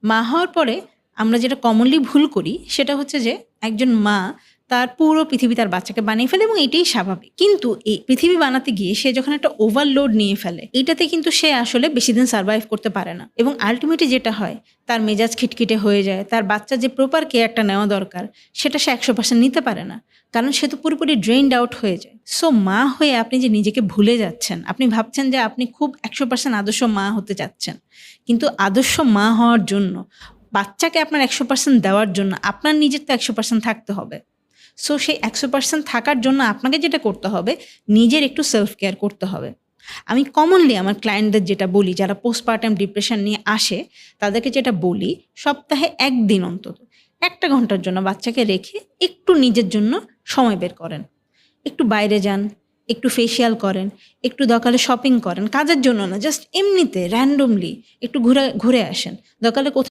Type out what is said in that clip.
মা হওয়ার পরে আমরা যেটা কমনলি ভুল করি সেটা হচ্ছে যে একজন মা তার পুরো পৃথিবী তার বাচ্চাকে বানিয়ে ফেলে এবং এটাই স্বাভাবিক। কিন্তু এই পৃথিবী বানাতে গিয়ে সে যখন একটা ওভারলোড নিয়ে ফেলে, এটাতে কিন্তু সে আসলে বেশি দিন সার্ভাইভ করতে পারে না এবং আলটিমেটলি যেটা হয় তার মেজাজ খিটখিটে হয়ে যায়, তার বাচ্চার যে প্রপার কেয়ারটা নেওয়া দরকার সেটা সে 100% নিতে পারে না, কারণ সে তো পুরোপুরি ড্রেইনড আউট হয়ে যায়। সো মা হয়ে আপনি যে নিজেকে ভুলে যাচ্ছেন, আপনি ভাবছেন যে আপনি খুব 100% আদর্শ মা হতে যাচ্ছেন, কিন্তু আদর্শ মা হওয়ার জন্য বাচ্চাকে আপনার 100% দেওয়ার জন্য আপনার নিজের তো 100% থাকতে হবে। সো সেই 100% থাকার জন্য আপনাকে যেটা করতে হবে, নিজের একটু সেলফ কেয়ার করতে হবে। আমি কমনলি আমার ক্লায়েন্টদের যেটা বলি, যারা পোস্টপার্টাম ডিপ্রেশন নিয়ে আসে, তাদেরকে যেটা বলি, সপ্তাহে 1 দিন অন্তত 1টা ঘন্টার জন্য বাচ্চাকে রেখে একটু নিজের জন্য সময় বের করেন। একটু বাইরে যান, একটু ফেসিয়াল করেন, একটু দরকারে শপিং করেন, কাজের জন্য না, জাস্ট এমনিতে র্যান্ডমলি একটু ঘুরে আসেন। দরকারে কোথাও